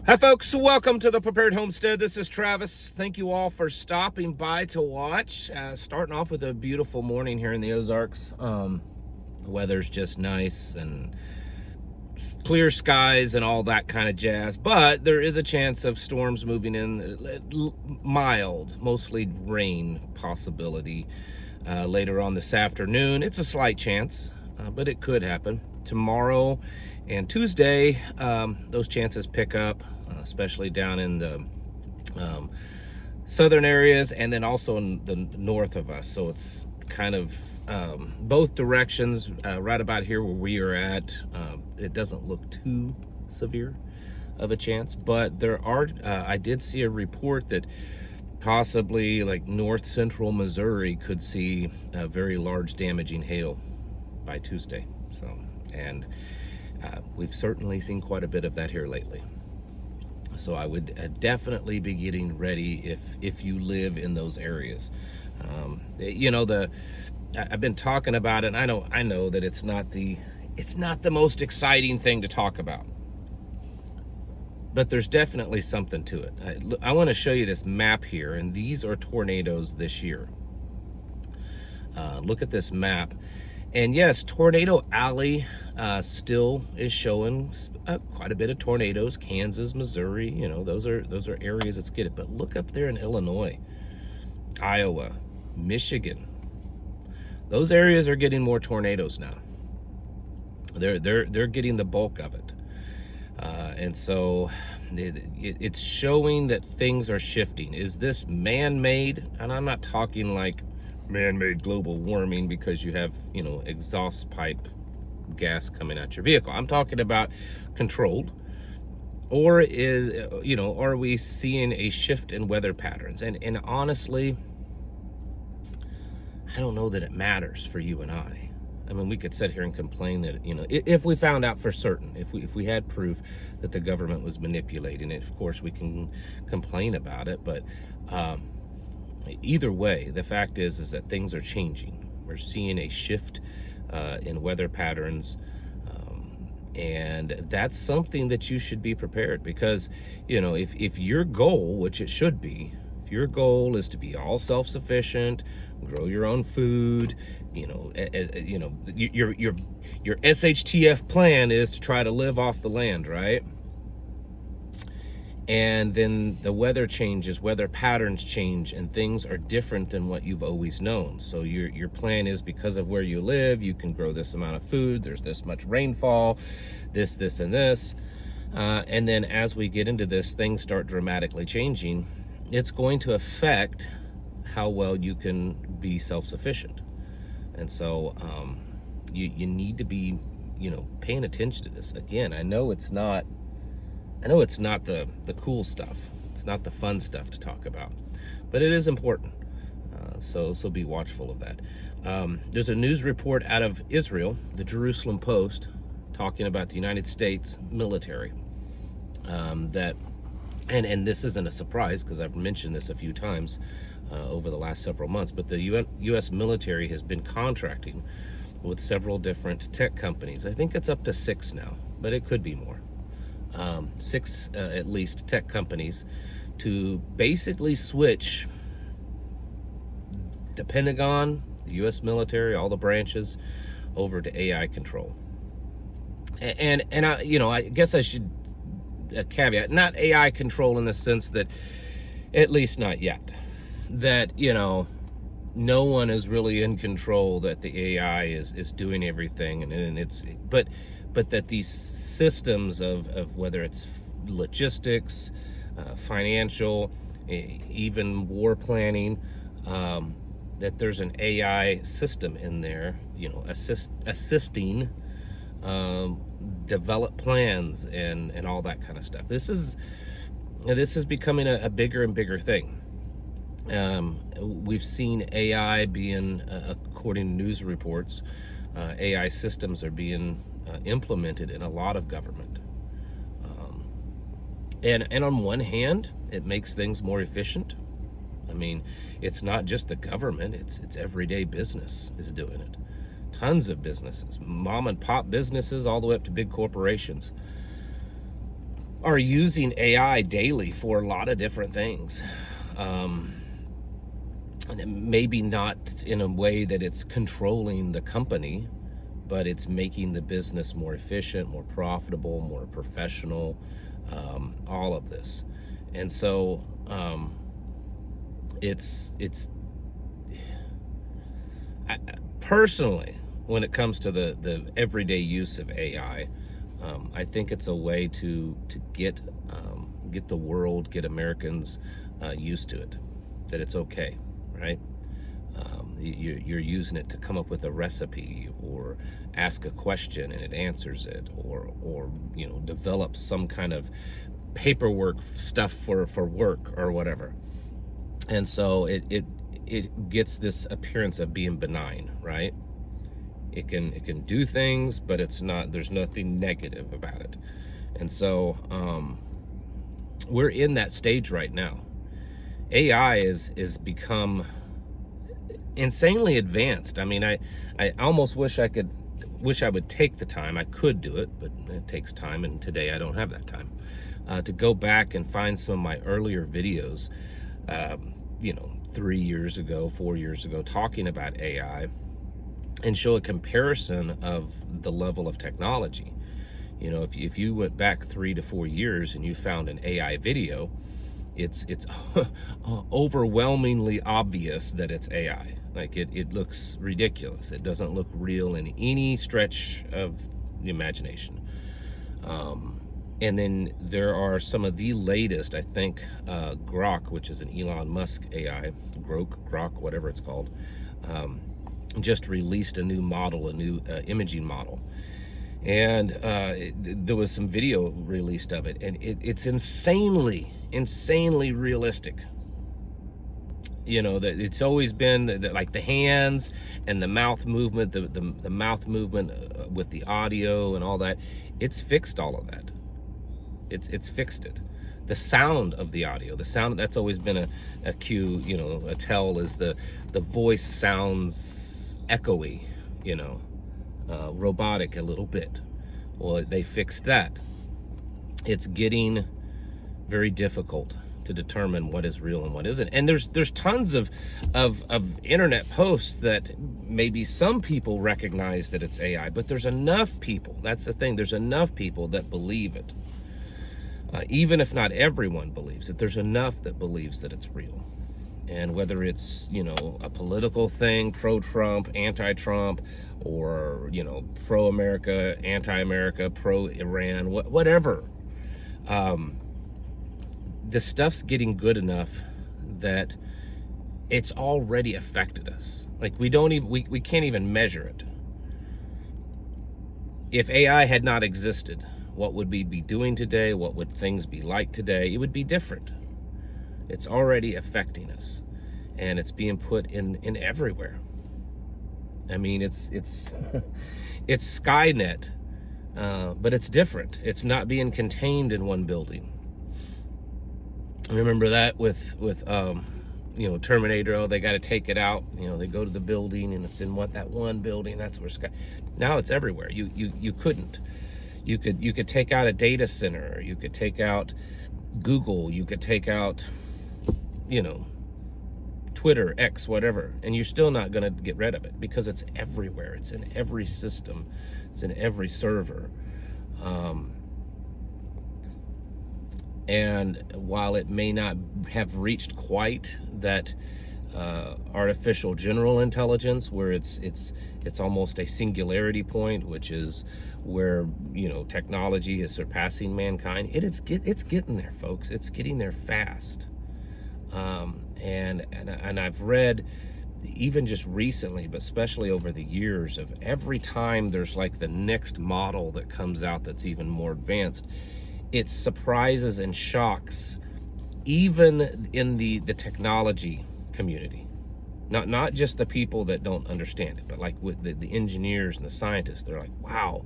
Hi folks, welcome to the Prepared Homestead. This is Travis. Thank you all for stopping by to watch. Starting off with a beautiful morning here in the Ozarks. The weather's just nice and clear skies and all that kind of jazz, but there is a chance of storms moving in, mild, mostly rain possibility later on this afternoon. It's a slight chance, but it could happen. Tomorrow and Tuesday, those chances pick up, especially down in the southern areas and then also in the north of us. So it's kind of both directions. Right about here where we are at, it doesn't look too severe of a chance, but there are, I did see a report that possibly like north central Missouri could see a very large damaging hail by Tuesday. So, and we've certainly seen quite a bit of that here lately. So I would definitely be getting ready if you live in those areas. I've been talking about it, and I know that it's not the most exciting thing to talk about, but there's definitely something to it. I want to show you this map here, and these are tornadoes this year. Look at this map. And yes, Tornado Alley still is showing quite a bit of tornadoes. Kansas, Missouri, those are areas that's get it. But look up there in Illinois, Iowa, Michigan. Those areas are getting more tornadoes now. They're getting the bulk of it, and so it's showing that things are shifting. Is this man-made? And I'm not talking like man-made global warming because you have exhaust pipe gas coming out your vehicle. I'm talking about controlled, or are we seeing a shift in weather patterns? And honestly, I don't know that it matters for you and I. I mean, we could sit here and complain that if we found out for certain, if we had proof that the government was manipulating it, of course we can complain about it, but either way, the fact is that things are changing. We're seeing a shift in weather patterns, and that's something that you should be prepared, because if your goal, which it should be, if your goal is to be all self-sufficient, grow your own food, your SHTF plan is to try to live off the land, right? And then the weather changes, weather patterns change, and things are different than what you've always known. So your plan is, because of where you live, you can grow this amount of food, there's this much rainfall, this, and this. And then as we get into this, things start dramatically changing. It's going to affect how well you can be self-sufficient. And so you need to be, paying attention to this. Again, I know it's not the cool stuff. It's not the fun stuff to talk about, but it is important. So be watchful of that. There's a news report out of Israel, the Jerusalem Post, talking about the United States military. And this isn't a surprise because I've mentioned this a few times over the last several months, but the U.S. military has been contracting with several different tech companies. I think it's up to 6 now, but it could be more. 6 at least tech companies to basically switch the Pentagon, the U.S. military, all the branches over to AI control. And I guess I should caveat, not AI control in the sense that, at least not yet, that no one is really in control, that the AI is doing everything, and it's but that these systems of whether it's logistics, financial, even war planning, that there's an AI system in there, assisting develop plans and all that kind of stuff. This is becoming a bigger and bigger thing. We've seen AI being, according to news reports, AI systems are being implemented in a lot of government. And on one hand, it makes things more efficient. I mean, it's not just the government, it's everyday business is doing it. Tons of businesses, mom and pop businesses, all the way up to big corporations. are using AI daily for a lot of different things. And maybe not in a way that it's controlling the company, but it's making the business more efficient, more profitable, more professional, all of this. And so it's personally, when it comes to the everyday use of AI, I think it's a way to get the world, get Americans used to it, that it's okay, right? You're using it to come up with a recipe, or ask a question and it answers it, or develop some kind of paperwork stuff for work or whatever. And so it gets this appearance of being benign, right? It can do things, but there's nothing negative about it. And so we're in that stage right now. AI is become insanely advanced. I mean, I almost wish I would take the time. I could do it, but it takes time, and today I don't have that time to go back and find some of my earlier videos, 3 years ago, 4 years ago, talking about AI, and show a comparison of the level of technology. If you went back 3 to 4 years and you found an AI video, it's overwhelmingly obvious that it's AI. Like it looks ridiculous. It doesn't look real in any stretch of the imagination. And then there are some of the latest, I think, Grok, which is an Elon Musk AI, Grok, whatever it's called, just released a new model, a new imaging model. And there was some video released of it, and it's insanely realistic. That it's always been like the hands and the mouth movement, the mouth movement with the audio and all that. It's fixed all of that. It's fixed it. The sound of the audio, the sound, that's always been a cue, a tell, is the voice sounds echoey, robotic a little bit. Well, they fixed that. It's getting very difficult to determine what is real and what isn't. And there's tons of internet posts that maybe some people recognize that it's AI, but there's enough people, that's the thing, there's enough people that believe it. Even if not everyone believes it, there's enough that believes that it's real. And whether it's, a political thing, pro-Trump, anti-Trump, or, pro-America, anti-America, pro-Iran, whatever, the stuff's getting good enough that it's already affected us. Like we can't even measure it. If AI had not existed, what would we be doing today? What would things be like today? It would be different. It's already affecting us, and it's being put in everywhere. I mean, it's it's Skynet, but it's different. It's not being contained in one building. Remember that with Terminator. Oh, they got to take it out. They go to the building, and it's in that one building. That's where now it's everywhere. You couldn't. You could take out a data center. You could take out Google. You could take out, Twitter, X, whatever, and you're still not going to get rid of it because it's everywhere. It's in every system. It's in every server. And while it may not have reached quite that artificial general intelligence, where it's almost a singularity point, which is where technology is surpassing mankind, it's getting there, folks. It's getting there fast. And I've read, even just recently, but especially over the years, of every time there's like the next model that comes out that's even more advanced, it surprises and shocks even in the technology community. Not just the people that don't understand it, but like with the engineers and the scientists. They're like, wow,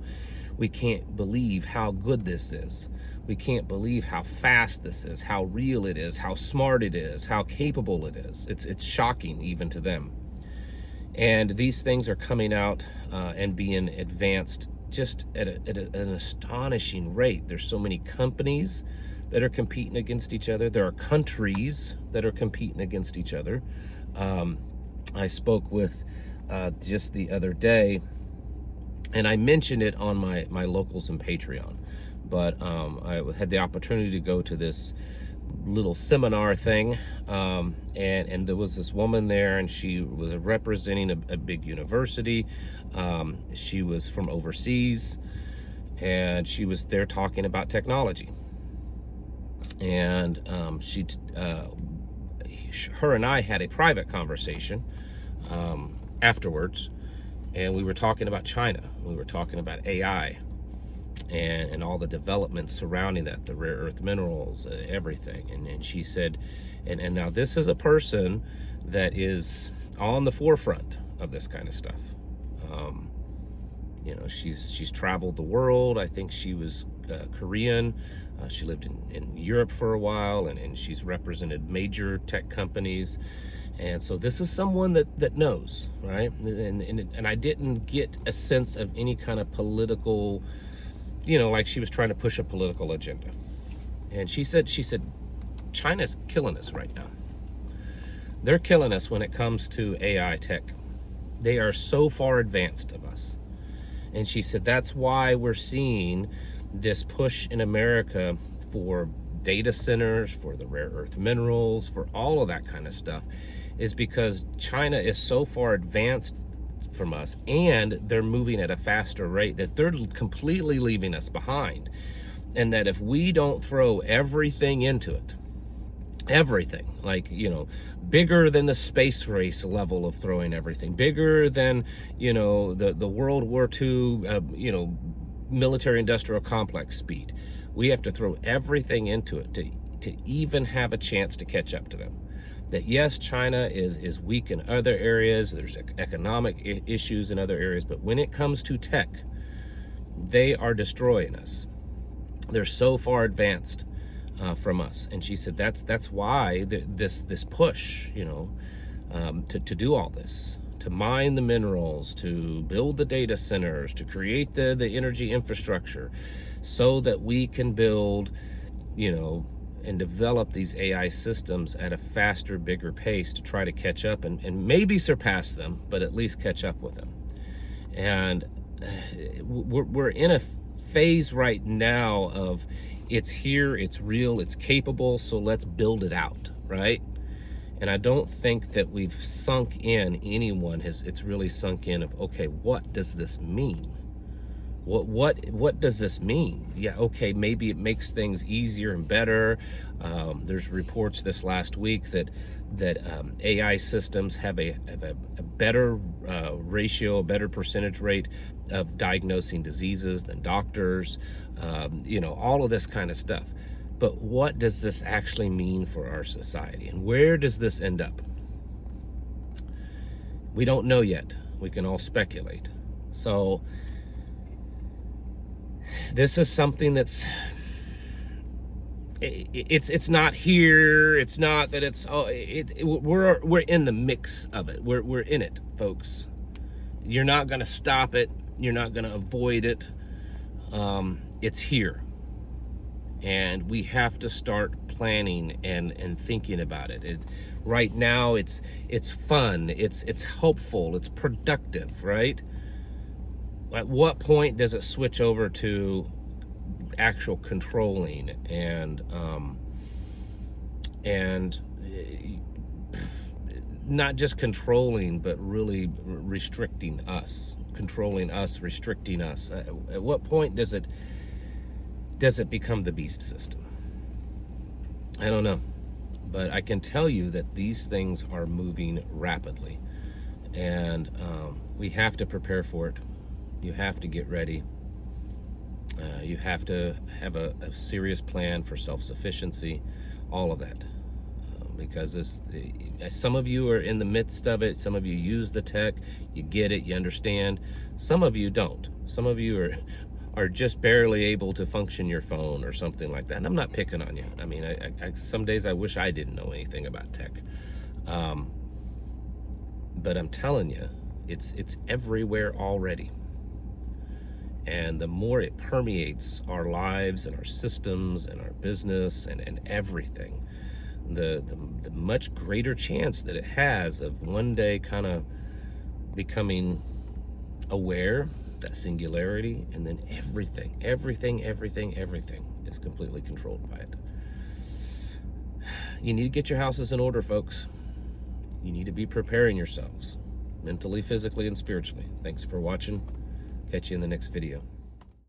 we can't believe how good this is. We can't believe how fast this is, how real it is, how smart it is, how capable it is. It's shocking even to them. And these things are coming out and being advanced just at an astonishing rate. There's so many companies that are competing against each other. There are countries that are competing against each other. I spoke with just the other day, and I mentioned it on my Locals and Patreon, but I had the opportunity to go to this little seminar thing, and there was this woman there, and she was representing a big university. She was from overseas, and she was there talking about technology. And her and I had a private conversation afterwards, and we were talking about China. We were talking about AI and all the developments surrounding that, the rare earth minerals, everything. And she said, and now this is a person that is on the forefront of this kind of stuff. You know, she's traveled the world. I think she was Korean. She lived in Europe for a while, and she's represented major tech companies. And so this is someone that knows, right? And I didn't get a sense of any kind of political, you know, like she was trying to push a political agenda. And she said, China's killing us right now. They're killing us when it comes to AI tech. They are so far advanced of us. And she said, that's why we're seeing this push in America for data centers, for the rare earth minerals, for all of that kind of stuff, is because China is so far advanced from us, and they're moving at a faster rate that they're completely leaving us behind. And that if we don't throw everything into it, everything, like, you know, bigger than the space race level of throwing everything, bigger than, you know, the World War II, you know, military industrial complex speed, we have to throw everything into it to even have a chance to catch up to them. That yes, China is weak in other areas, there's economic issues in other areas, but when it comes to tech, they are destroying us. They're so far advanced from us. And she said that's why this push, you know, to do all this, to mine the minerals, to build the data centers, to create the energy infrastructure, so that we can build, you know, and develop these AI systems at a faster, bigger pace to try to catch up and maybe surpass them, but at least catch up with them. And we're in a phase right now of it's here, it's real, it's capable, so let's build it out, right? And I don't think that we've sunk in, it's really sunk in of, okay, what does this mean? What does this mean? Yeah, okay, maybe it makes things easier and better. There's reports this last week that AI systems have a better ratio, a better percentage rate of diagnosing diseases than doctors. You know, all of this kind of stuff. But what does this actually mean for our society? And where does this end up? We don't know yet. We can all speculate. So this is something that's, it's not here. It's not that it's, we're in the mix of it. We're in it, folks. You're not going to stop it. You're not going to avoid it. It's here. And we have to start planning and thinking about it. Right now, it's fun, it's hopeful, it's productive, right? At what point does it switch over to actual controlling and not just controlling, but really restricting us, controlling us, restricting us? At what point does it become the beast system? I don't know, but I can tell you that these things are moving rapidly, and we have to prepare for it. You have to get ready. You have to have a serious plan for self-sufficiency, all of that. Because some of you are in the midst of it. Some of you use the tech, you get it, you understand. Some of you don't. Some of you are just barely able to function your phone or something like that. And I'm not picking on you. I mean, I some days I wish I didn't know anything about tech. But I'm telling you, it's everywhere already. And the more it permeates our lives and our systems and our business and everything, the much greater chance that it has of one day kind of becoming aware, that singularity, and then everything is completely controlled by it. You need to get your houses in order, folks. You need to be preparing yourselves mentally, physically, and spiritually. Thanks for watching. Catch you in the next video.